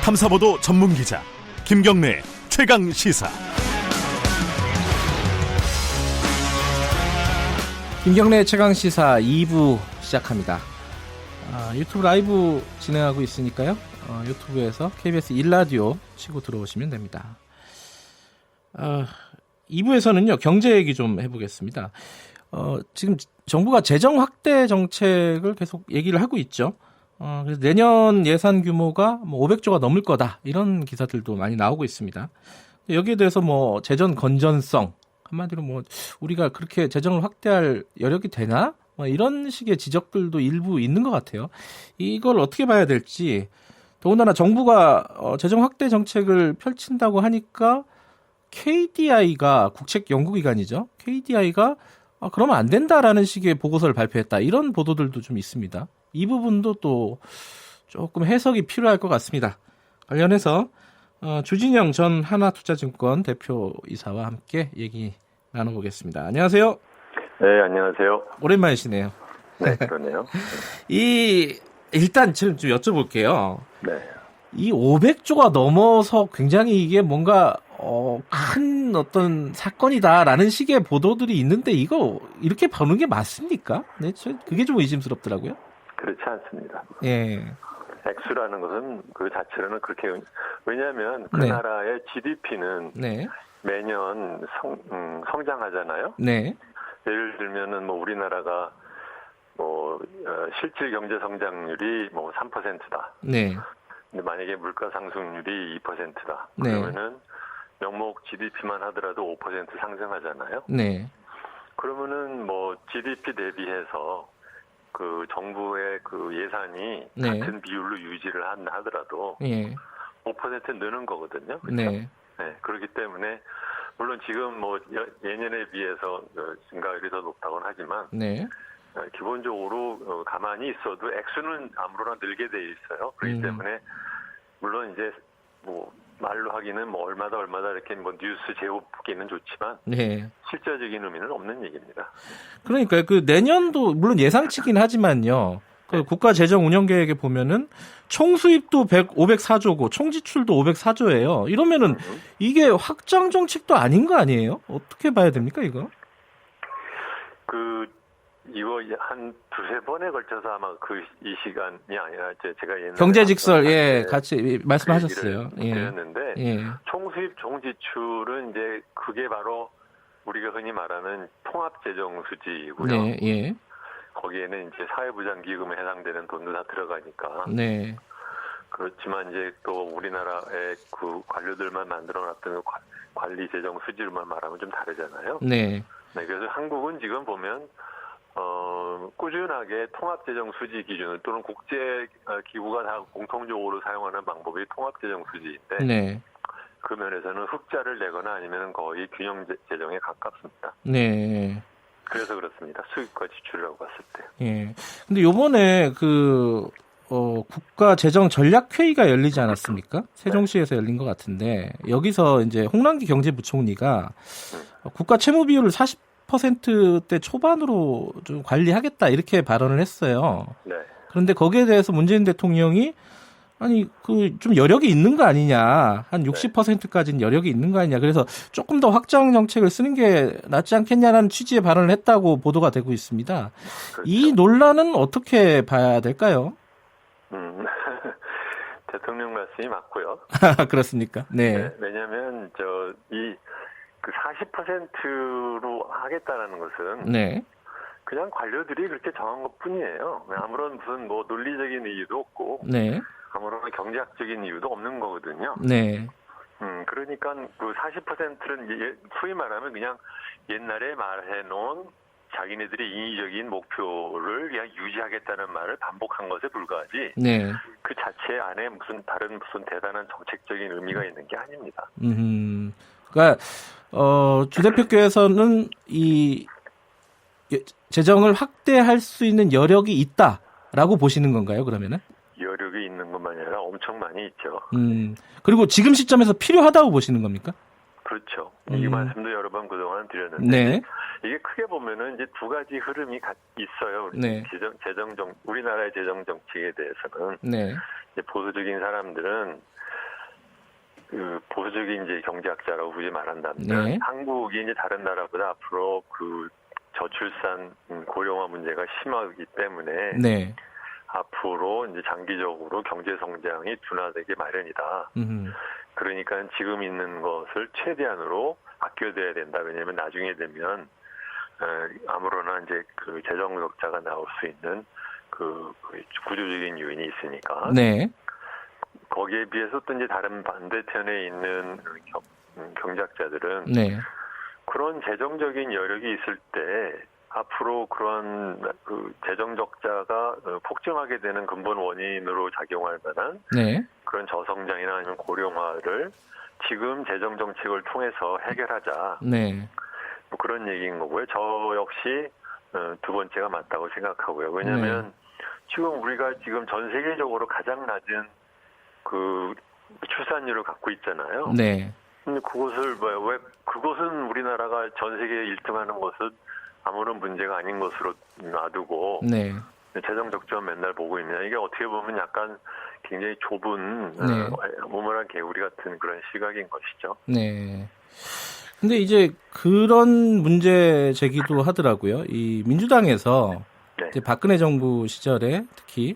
탐사보도 전문 기자 김경래 최강 시사. 김경래 최강 시사 2부 시작합니다. 유튜브 라이브 진행하고 있으니까요. 유튜브에서 KBS 1라디오 치고 들어오시면 됩니다. 2부에서는요, 경제 얘기 좀 해보겠습니다. 지금 정부가 재정 확대 정책을 계속 얘기를 하고 있죠. 그래서 내년 예산 규모가 뭐 500조가 넘을 거다, 이런 기사들도 많이 나오고 있습니다. 여기에 대해서 뭐 재정 건전성, 한마디로 뭐 우리가 그렇게 재정을 확대할 여력이 되나? 뭐 이런 식의 지적들도 일부 있는 것 같아요. 이걸 어떻게 봐야 될지, 더군다나 정부가 재정 확대 정책을 펼친다고 하니까 KDI가, 국책연구기관이죠. KDI가 그러면 안 된다라는 식의 보고서를 발표했다, 이런 보도들도 좀 있습니다. 이 부분도 또 조금 해석이 필요할 것 같습니다. 관련해서 주진영 전 하나투자증권 대표이사와 함께 얘기 나눠보겠습니다. 안녕하세요. 네, 안녕하세요. 오랜만이시네요. 네, 그러네요. 일단 지금 좀 여쭤볼게요. 네. 이 500조가 넘어서 굉장히 이게 뭔가 큰 어떤 사건이다라는 식의 보도들이 있는데, 이거 이렇게 보는 게 맞습니까? 네, 그게 좀 의심스럽더라고요. 그렇지 않습니다. 예. 액수라는 것은 그 자체로는 그렇게, 왜냐하면 그 네. 나라의 GDP는 네. 매년 성장하잖아요. 네. 예를 들면은 뭐 우리나라가 뭐 실질 경제 성장률이 뭐 3%다. 네. 근데 만약에 물가 상승률이 2%다. 네. 그러면은 명목 GDP만 하더라도 5% 상승하잖아요. 네. 그러면은 뭐 GDP 대비해서 그 정부의 그 예산이 네. 같은 비율로 유지를 하더라도 예. 5% 느는 거거든요. 그렇죠? 네. 네. 그렇기 때문에 물론 지금 뭐 예년에 비해서 증가율이 더 높다고는 하지만 네. 기본적으로 가만히 있어도 액수는 아무로나 늘게 돼 있어요. 그렇기 때문에 물론 이제 뭐 말로 하기는 뭐 얼마다 이렇게 뭐 뉴스 제목기는 좋지만 네. 실제적인 의미는 없는 얘기입니다. 그러니까 그 내년도 물론 예상치긴 하지만요. 그 국가 재정 운영 계획에 보면은 총 수입도 504조고 총 지출도 504조예요. 이러면은 이게 확장 정책도 아닌 거 아니에요? 어떻게 봐야 됩니까, 이거? 이거 한 두세 번에 걸쳐서 아마 이 시간이 아니라 제가 옛날에 경제직설, 예, 같이 말씀하셨어요. 예. 드렸는데, 예. 총수입, 총지출은 이제 그게 바로 우리가 흔히 말하는 통합재정수지이고요. 네, 예. 거기에는 이제 사회부장기금에 해당되는 돈도 다 들어가니까. 네. 그렇지만 이제 또 우리나라의 그 관료들만 만들어놨던 관리재정수지로만 말하면 좀 다르잖아요. 네. 네, 그래서 한국은 지금 보면 꾸준하게 통합재정 수지 기준을, 또는 국제 기구가 다 공통적으로 사용하는 방법이 통합재정 수지인데, 네. 그 면에서는 흑자를 내거나 아니면 거의 균형 재정에 가깝습니다. 네. 그래서 그렇습니다. 수입과 지출이라고 봤을 때. 예. 근데 요번에 국가 재정 전략 회의가 열리지 않았습니까? 세종시에서 열린 것 같은데, 여기서 이제 홍남기 경제부총리가 국가 채무 비율을 40%대 초반으로 좀 관리하겠다, 이렇게 발언을 했어요. 네. 그런데 거기에 대해서 문재인 대통령이 좀 여력이 있는 거 아니냐, 한 60%까지는 여력이 있는 거 아니냐, 그래서 조금 더 확장 정책을 쓰는 게 낫지 않겠냐라는 취지의 발언을 했다고 보도가 되고 있습니다. 그렇죠. 이 논란은 어떻게 봐야 될까요? 대통령 말씀이 맞고요. 그렇습니까? 네. 네, 왜냐하면 그 40%로 하겠다라는 것은 네. 그냥 관료들이 그렇게 정한 것뿐이에요. 아무런 무슨 뭐 논리적인 이유도 없고, 네. 아무런 경제학적인 이유도 없는 거거든요. 네. 그러니까 그 40%는 소위 말하면 그냥 옛날에 말해놓은 자기네들의 인위적인 목표를 그냥 유지하겠다는 말을 반복한 것에 불과하지. 네. 그 자체 안에 무슨 대단한 정책적인 의미가 있는 게 아닙니다. 그러니까 주 대표께서는 이 재정을 확대할 수 있는 여력이 있다라고 보시는 건가요, 그러면은? 여력이 있는 것만 아니라 엄청 많이 있죠. 그리고 지금 시점에서 필요하다고 보시는 겁니까? 그렇죠. 이 말씀도 여러 번 그동안 드렸는데, 네. 이게 크게 보면은 이제 두 가지 흐름이 있어요. 네. 우리나라의 재정 정책에 대해서는. 네. 이제 보수적인 사람들은 그 보수적인 이제 경제학자라고 굳이 말한다면 네. 한국이 이제 다른 나라보다 앞으로 그 저출산 고령화 문제가 심하기 때문에 네. 앞으로 이제 장기적으로 경제 성장이 둔화되기 마련이다. 그러니까 지금 있는 것을 최대한으로 아껴둬야 된다. 왜냐하면 나중에 되면 아무로나 이제 그 재정 적자가 나올 수 있는 그 구조적인 요인이 있으니까. 네. 거기에 비해서 또 이제 다른 반대편에 있는 경제학자들은 네. 그런 재정적인 여력이 있을 때 앞으로 그런 그 재정 적자가 폭증하게 되는 근본 원인으로 작용할 만한 네. 그런 저성장이나 아니면 고령화를 지금 재정 정책을 통해서 해결하자. 네. 뭐 그런 얘기인 거고요. 저 역시 두 번째가 맞다고 생각하고요. 왜냐하면 지금 우리가 지금 전 세계적으로 가장 낮은 그 출산율을 갖고 있잖아요. 네. 근데 그것을 왜 그것은 우리나라가 전 세계에 1등하는 것은 아무런 문제가 아닌 것으로 놔두고 네. 재정 적자만 맨날 보고 있냐. 이게 어떻게 보면 약간 굉장히 좁은 네. 모모란 개구리 같은 그런 시각인 것이죠. 네. 근데 이제 그런 문제 제기도 하더라고요. 이 민주당에서 네. 이제 박근혜 정부 시절에 특히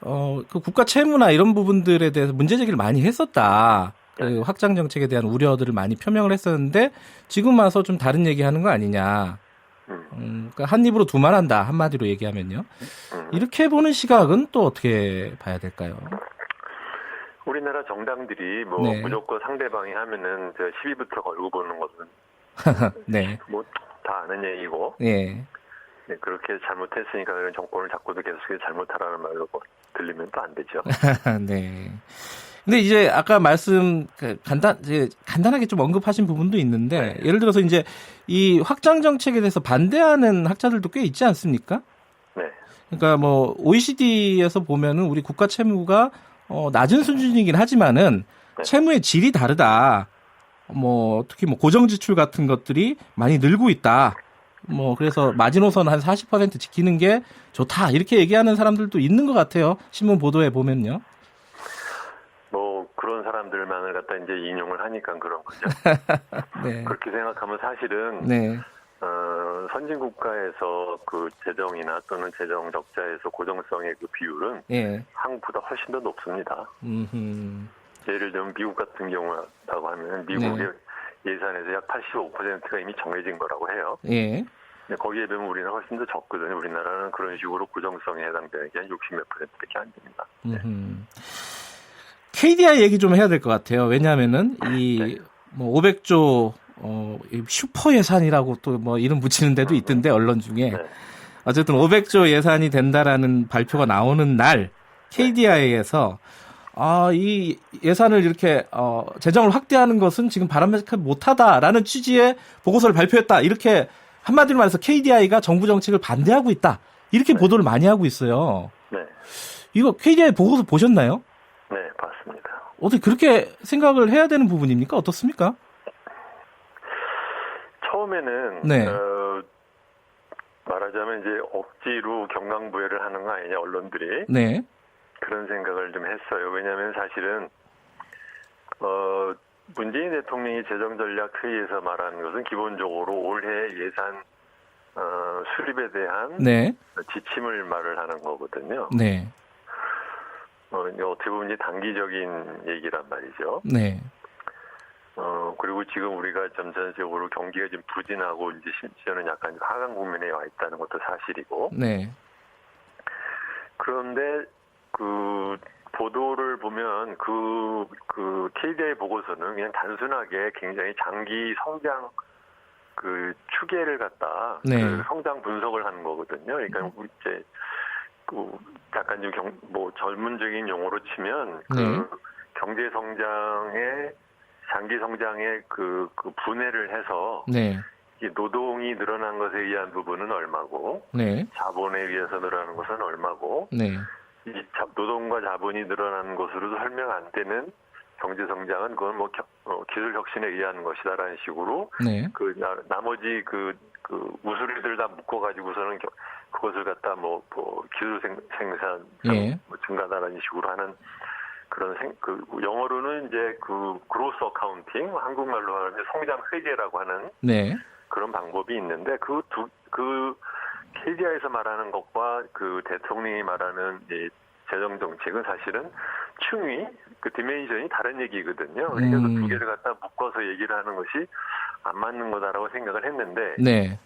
그 국가 채무나 이런 부분들에 대해서 문제 제기를 많이 했었다. 그 확장 정책에 대한 우려들을 많이 표명을 했었는데 지금 와서 좀 다른 얘기하는 거 아니냐. 그러니까 한 입으로 두 말한다. 한마디로 얘기하면요. 이렇게 보는 시각은 또 어떻게 봐야 될까요? 우리나라 정당들이 뭐 네. 무조건 상대방이 하면은 저 시비부터 걸고 보는 것은 네. 뭐 다 아는 얘기고 네. 네, 그렇게 잘못했으니까 그런 정권을 잡고도 계속해서 잘못하라는 말로 들리면 또 안 되죠. 네. 근데 이제 아까 말씀 간단하게 좀 언급하신 부분도 있는데 예를 들어서 이제 이 확장 정책에 대해서 반대하는 학자들도 꽤 있지 않습니까? 네. 그러니까 뭐 OECD에서 보면은 우리 국가 채무가 낮은 수준이긴 하지만은 채무의 질이 다르다. 뭐 특히 뭐 고정 지출 같은 것들이 많이 늘고 있다. 뭐 그래서 마지노선 한 40% 지키는 게 좋다. 이렇게 얘기하는 사람들도 있는 것 같아요. 신문 보도에 보면요. 뭐 그런 사람들만을 갖다 이제 인용을 하니까 그런 거죠. 네. 그렇게 생각하면 사실은 네. 선진 국가에서 그 재정이나 또는 재정 적자에서 고정성의 그 비율은 예. 한국보다 훨씬 더 높습니다. 예를 들면 미국 같은 경우라고 하면 미국의 예산에서 약 85%가 이미 정해진 거라고 해요. 예. 근데 거기에 비하면 우리는 훨씬 더 적거든요. 우리나라는 그런 식으로 고정성에 해당되는 게 한 60몇 %밖에 안 됩니다. 네. KDI 얘기 좀 해야 될 것 같아요. 왜냐하면은 이 뭐 500조 슈퍼 예산이라고 또 뭐 이름 붙이는 데도 있던데 언론 중에 네. 어쨌든 500조 예산이 된다라는 발표가 나오는 날 KDI에서 이 예산을 이렇게 재정을 확대하는 것은 지금 바람직하지 못하다라는 취지의 보고서를 발표했다. 이렇게 한마디로 말해서 KDI가 정부 정책을 반대하고 있다. 이렇게 보도를 많이 하고 있어요. 네. 이거 KDI 보고서 보셨나요? 네, 봤습니다. 어떻게 그렇게 생각을 해야 되는 부분입니까? 어떻습니까? 처음에는 네. 말하자면 이제 억지로 경강부회를 하는 거 아니냐 언론들이 네. 그런 생각을 좀 했어요. 왜냐하면 사실은 문재인 대통령이 재정전략회의에서 말하는 것은 기본적으로 올해 예산 수립에 대한 네. 지침을 말을 하는 거거든요. 네. 이제 어떻게 보면 이제 단기적인 얘기란 말이죠. 네. 그리고 지금 우리가 전체적으로 경기가 좀 부진하고 이제 심지어는 약간 하강 국면에 와 있다는 것도 사실이고. 네. 그런데 그 보도를 보면 그 KDI 보고서는 그냥 단순하게 굉장히 장기 성장 그 추계를 갖다 네. 그 성장 분석을 하는 거거든요. 그러니까 이제 약간 좀 전문적인 용어로 치면 네. 경제 성장의 장기 성장의 그 분해를 해서 네. 이 노동이 늘어난 것에 의한 부분은 얼마고 네. 자본에 의해서 늘어나는 것은 얼마고 네. 이 노동과 자본이 늘어나는 것으로도 설명 안 되는 경제 성장은 그건 뭐 기술 혁신에 의한 것이다라는 식으로 네. 나머지 우수리들 다 묶어 가지고서는 그것을 갖다 기술 생산 예. 증가다라는 식으로 하는 그런 영어로는 이제 그로스 어카운팅, 한국말로 하면 성장 회계라고 하는 네. 그런 방법이 있는데 그 KDI에서 말하는 것과 그 대통령이 말하는 이 재정 정책은 사실은 층위, 그 디멘션이 다른 얘기거든요. 그러니까 그 두 개를 갖다 묶어서 얘기를 하는 것이 안 맞는 거다라고 생각을 했는데 네.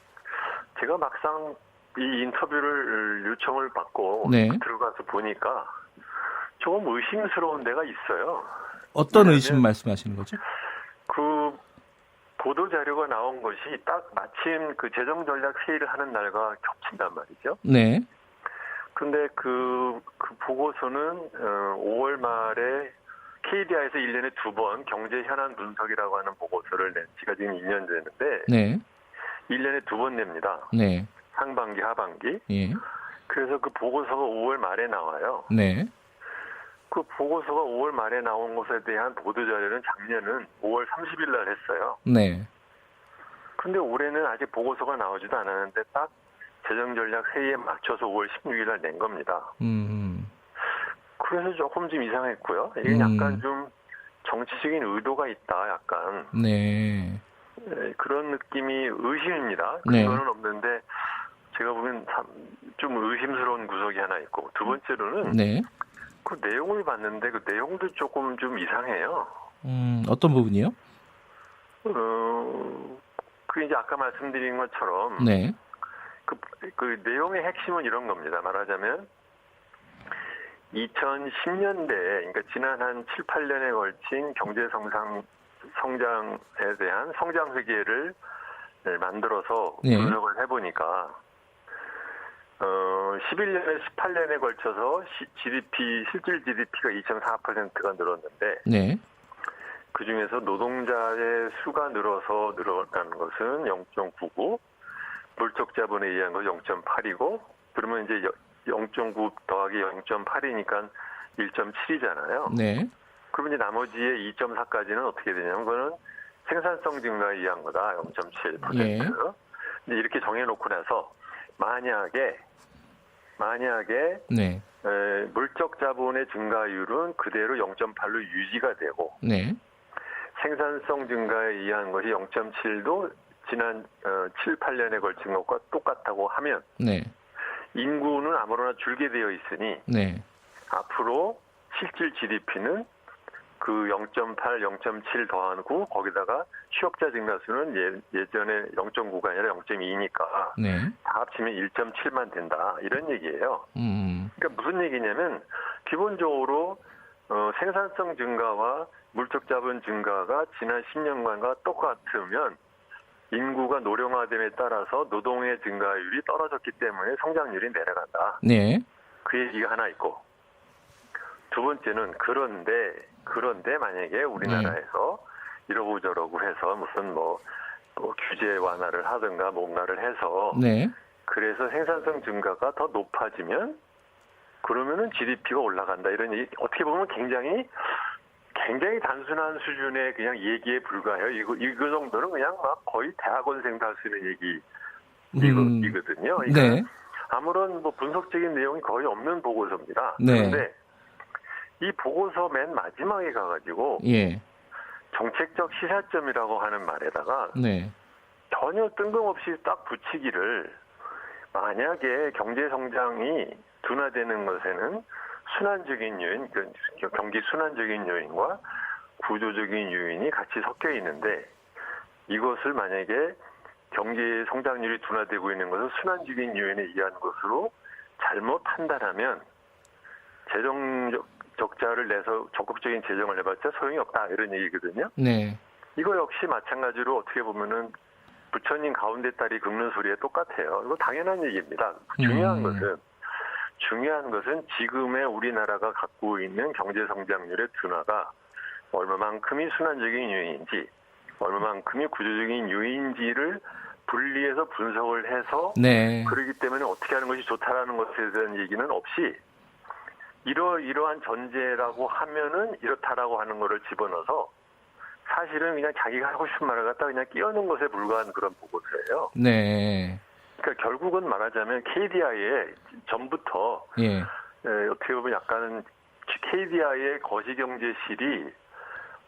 제가 막상 이 인터뷰를 요청을 받고 네. 들어가서 보니까 조금 의심스러운 데가 있어요. 어떤 의심 말씀하시는 거죠? 그 보도 자료가 나온 것이 딱 마침 그 재정 전략 회의를 하는 날과 겹친단 말이죠. 네. 근데 그 보고서는 5월 말에 KDI에서 1년에 2번 경제 현안 분석이라고 하는 보고서를 낸 지가 지금 2년 됐는데 네. 1년에 2번 냅니다. 네. 상반기, 하반기. 예. 그래서 그 보고서가 5월 말에 나와요. 네. 그 보고서가 5월 말에 나온 것에 대한 보도자료는 작년은 5월 30일 날 했어요. 네. 근데 올해는 아직 보고서가 나오지도 않았는데 딱 재정전략회의에 맞춰서 5월 16일 날 낸 겁니다. 그래서 조금 좀 이상했고요. 이게 약간 좀 정치적인 의도가 있다, 약간. 네. 그런 느낌이 의심입니다. 네. 근거는 없는데 제가 보면 좀 의심스러운 구석이 하나 있고 두 번째로는 네. 그 내용을 봤는데 그 내용도 조금 좀 이상해요. 어떤 부분이요? 그 이제 아까 말씀드린 것처럼 네. 그 내용의 핵심은 이런 겁니다. 말하자면 2010년대, 그러니까 지난 한 7, 8년에 걸친 경제 성장에 대한 성장 회계를 만들어서 네. 분석을 해보니까 11년에 18년에 걸쳐서 실질 GDP가 2.4%가 늘었는데 네. 그 중에서 노동자의 수가 늘어난 것은 0.99, 물적 자본에 의한 거 0.8이고 그러면 이제 0.9 더하기 0.8이니까 1.7이잖아요. 네. 그러면 이제 나머지의 2.4까지는 어떻게 되냐면 그거는 생산성 증가에 의한 거다. 0.7%. 예. 이제 이렇게 정해놓고 나서 만약에 네. 물적 자본의 증가율은 그대로 0.8로 유지가 되고 네. 생산성 증가에 의한 것이 0.7도 지난 7, 8년에 걸친 것과 똑같다고 하면 네. 인구는 아무로나 줄게 되어 있으니 네. 앞으로 실질 GDP는 그 0.8, 0.7 더하고 거기다가 취업자 증가수는 예전에 0.9가 아니라 0.2니까 네. 다 합치면 1.7만 된다. 이런 얘기예요. 그러니까 무슨 얘기냐면 기본적으로 생산성 증가와 물적 자본 증가가 지난 10년간과 똑같으면 인구가 노령화됨에 따라서 노동의 증가율이 떨어졌기 때문에 성장률이 내려간다. 네. 그 얘기가 하나 있고 두 번째는 그런데 만약에 우리나라에서 이러고 저러고 해서 무슨 뭐 규제 완화를 하든가 뭔가를 해서 네. 그래서 생산성 증가가 더 높아지면 그러면은 GDP가 올라간다 이런 얘기 어떻게 보면 굉장히 단순한 수준의 그냥 얘기에 불과해요. 이거 정도는 그냥 막 거의 대학원생도 할 수 있는 얘기거든요. 네. 아무런 뭐 분석적인 내용이 거의 없는 보고서입니다. 네. 그런데 이 보고서 맨 마지막에 가가지고 예. 정책적 시사점이라고 하는 말에다가 네. 전혀 뜬금없이 딱 붙이기를 만약에 경제 성장이 둔화되는 것에는 순환적인 요인, 경기 순환적인 요인과 구조적인 요인이 같이 섞여 있는데 이것을 만약에 경제 성장률이 둔화되고 있는 것을 순환적인 요인에 의한 것으로 잘못 판단하면 재정 적자를 내서 적극적인 재정을 해봤자 소용이 없다 이런 얘기거든요. 네. 이거 역시 마찬가지로 어떻게 보면은 부처님 가운데 딸이 긁는 소리에 똑같아요. 이거 당연한 얘기입니다. 중요한 것은 지금의 우리나라가 갖고 있는 경제 성장률의 둔화가 얼마만큼이 순환적인 요인인지 얼마만큼이 구조적인 요인지를 분리해서 분석을 해서 네. 그러기 때문에 어떻게 하는 것이 좋다라는 것에 대한 얘기는 없이 이러한 전제라고 하면은 이렇다라고 하는 거를 집어넣어서 사실은 그냥 자기가 하고 싶은 말을 갖다 그냥 끼얹는 것에 불과한 그런 보고서예요. 네. 그러니까 결국은 말하자면 KDI에 전부터 예. 어떻게 보면 약간은 KDI의 거시경제실이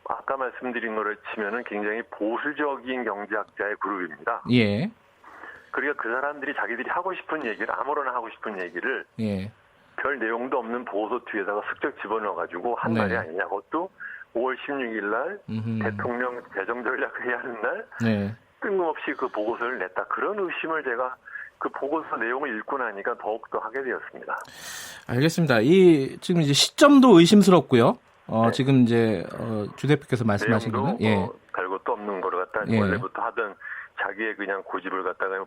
아까 말씀드린 거를 치면은 굉장히 보수적인 경제학자의 그룹입니다. 예. 그러니까 그 사람들이 자기들이 하고 싶은 얘기를 아무거나 하고 싶은 얘기를 예. 별 내용도 없는 보고서 뒤에다가 슬쩍 집어넣어가지고 한 네. 말이 아니냐. 그것도 5월 16일 날 대통령 재정전략회의 하는 날 네. 뜬금없이 그 보고서를 냈다. 그런 의심을 제가 그 보고서 내용을 읽고 나니까 더욱더 하게 되었습니다. 알겠습니다. 지금 이제 시점도 의심스럽고요. 네. 지금 이제 주 대표께서 말씀하신 내용도 거는 예. 별 것도 없는 거를 갖다 예. 원래부터 하던 자기의 그냥 고집을 갖다가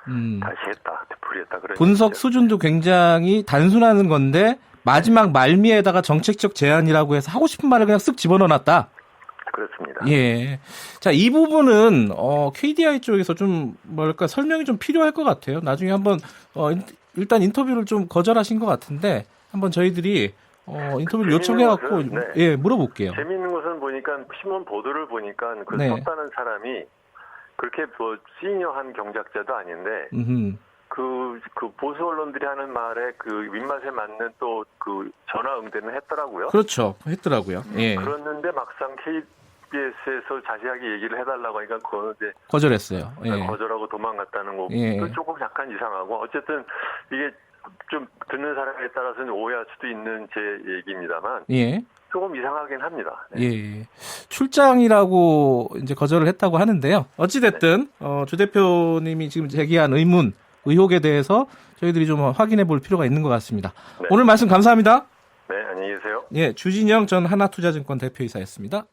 다시 했다, 되풀이했다. 그런 분석 얘기죠. 수준도 굉장히 단순한 건데 마지막 말미에다가 정책적 제안이라고 해서 하고 싶은 말을 그냥 쓱 집어넣어놨다. 그렇습니다. 예. 자, 이 부분은 KDI 쪽에서 좀 뭐랄까 설명이 좀 필요할 것 같아요. 나중에 한번 일단 인터뷰를 좀 거절하신 것 같은데 한번 저희들이 인터뷰를 요청해갖고 네. 예 물어볼게요. 재미있는 것은 보니까 신문 보도를 보니까 그 네. 썼다는 사람이 그렇게 뭐 시니어한 경제학자도 아닌데 그 보수 언론들이 하는 말에 그 입맛에 맞는 또 그 전화 응대는 했더라고요. 그렇죠. 했더라고요. 예. 그랬는데 막상 KBS에서 자세하게 얘기를 해달라고 하니까 그거는 이제 거절했어요. 예. 거절하고 도망갔다는 거. 예. 조금 약간 이상하고 어쨌든 이게 좀 듣는 사람에 따라서는 오해할 수도 있는 제 얘기입니다만 예. 조금 이상하긴 합니다. 네. 예. 출장이라고 이제 거절을 했다고 하는데요. 어찌됐든, 주 대표님이 지금 제기한 의혹에 대해서 저희들이 좀 확인해 볼 필요가 있는 것 같습니다. 네. 오늘 말씀 감사합니다. 네, 안녕히 계세요. 예, 주진영 전 하나투자증권 대표이사였습니다.